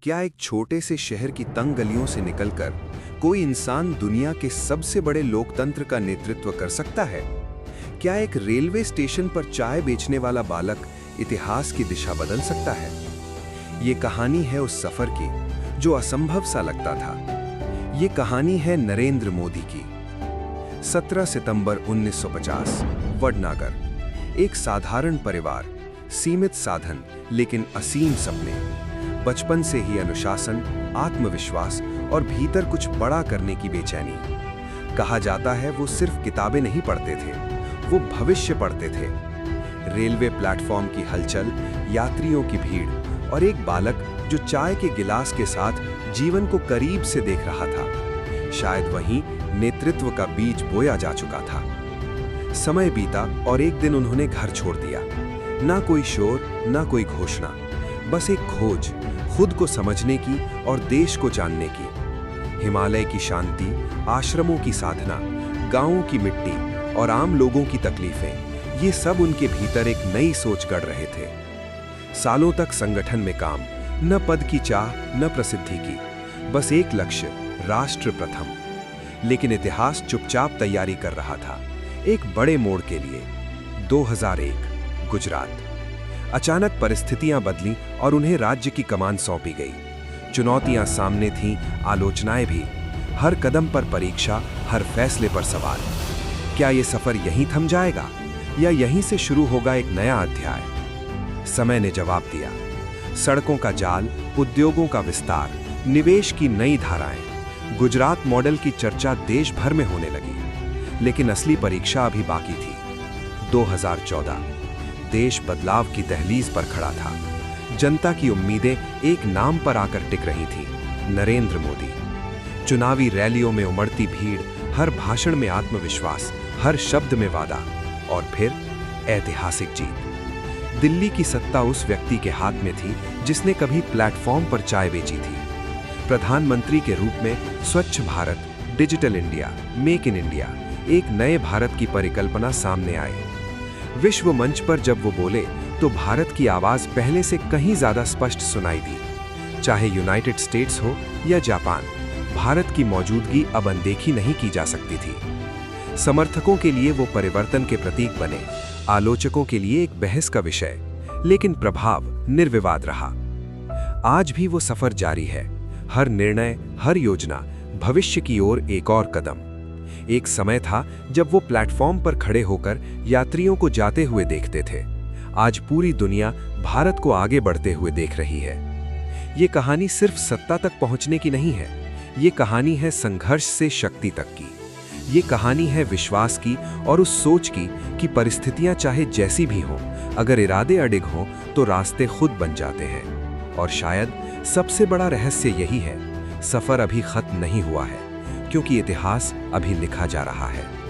क्या एक छोटे से शहर की तंग गलियों से निकलकर कोई इंसान दुनिया के सबसे बड़े लोकतंत्र का नेतृत्व कर सकता है? क्या एक रेलवे स्टेशन पर चाय बेचने वाला बालक इतिहास की दिशा बदल सकता है? ये कहानी है उस सफर की जो असंभव सा लगता था। ये कहानी है नरेंद्र मोदी की। 17 सितंबर 1950, वडनगर। एक साधारण परिवार, सीमित साधन लेकिन असीम सपने। बचपन से ही अनुशासन, आत्मविश्वास और भीतर कुछ बड़ा करने की बेचैनी। कहा जाता है वो सिर्फ किताबें नहीं पढ़ते थे, वो भविष्य पढ़ते थे। रेलवे प्लेटफॉर्म की हलचल, यात्रियों की भीड़ और एक बालक जो चाय के गिलास के साथ जीवन को करीब से देख रहा था। शायद वहीं नेतृत्व का बीज बोया जा चुका था। समय बीता और एक दिन उन्होंने घर छोड़ दिया। ना कोई शोर, ना कोई घोषणा, बस एक खोज, खुद को समझने की और देश को जानने की। हिमालय की शांति, आश्रमों की साधना, गांवों की मिट्टी और आम लोगों की तकलीफें, ये सब उनके भीतर एक नई सोच गढ़ रहे थे। सालों तक संगठन में काम, न पद की चाह, न प्रसिद्धि की, बस एक लक्ष्य, राष्ट्र प्रथम। लेकिन इतिहास चुपचाप तैयारी कर रहा था, एक बड़े मोड़ के लिए। 2001, गुजरात। अचानक परिस्थितियां बदलीं और उन्हें राज्य की कमान सौंपी गई। चुनौतियां सामने थीं, आलोचनाएं भी। हर कदम पर परीक्षा, हर फैसले पर सवाल। क्या ये सफर यहीं थम जाएगा या यहीं से शुरू होगा एक नया अध्याय? समय ने जवाब दिया। सड़कों का जाल, उद्योगों का विस्तार, निवेश की नई धाराएं। गुजरात मॉडल की चर्चा देश भर में होने लगी। लेकिन असली परीक्षा अभी बाकी थी। 2014, देश बदलाव की दहलीज पर खड़ा था। जनता की उम्मीदें एक नाम पर आकर टिक रही थी, नरेंद्र मोदी। चुनावी रैलियों में उमड़ती भीड़, हर भाषण में आत्मविश्वास, हर शब्द में वादा, और फिर ऐतिहासिक जीत। दिल्ली की सत्ता उस व्यक्ति के हाथ में थी जिसने कभी प्लेटफॉर्म पर चाय बेची थी। प्रधानमंत्री के रूप में स्वच्छ Bharat, digital India, make in India, एक नए भारत की परिकल्पना सामने आई। विश्व मंच पर जब वो बोले तो भारत की आवाज पहले से कहीं ज्यादा स्पष्ट सुनाई दी। चाहे यूनाइटेड स्टेट्स हो या जापान, भारत की मौजूदगी अब अनदेखी नहीं की जा सकती थी। समर्थकों के लिए वो परिवर्तन के प्रतीक बने, आलोचकों के लिए एक बहस का विषय, लेकिन प्रभाव निर्विवाद रहा। आज भी वो सफर जारी है। हर निर्णय, हर योजना, भविष्य की ओर एक और कदम। एक समय था जब वो प्लेटफॉर्म पर खड़े होकर यात्रियों को जाते हुए देखते थे। आज पूरी दुनिया भारत को आगे बढ़ते हुए देख रही है। ये कहानी सिर्फ सत्ता तक पहुंचने की नहीं है, ये कहानी है संघर्ष से शक्ति तक की। ये कहानी है विश्वास की और उस सोच की कि परिस्थितियां चाहे जैसी भी हों, अगर इरादे अडिग हों तो रास्ते खुद बन जाते हैं। और शायद सबसे बड़ा रहस्य यही है, सफर अभी खत्म नहीं हुआ है, क्योंकि इतिहास अभी लिखा जा रहा है।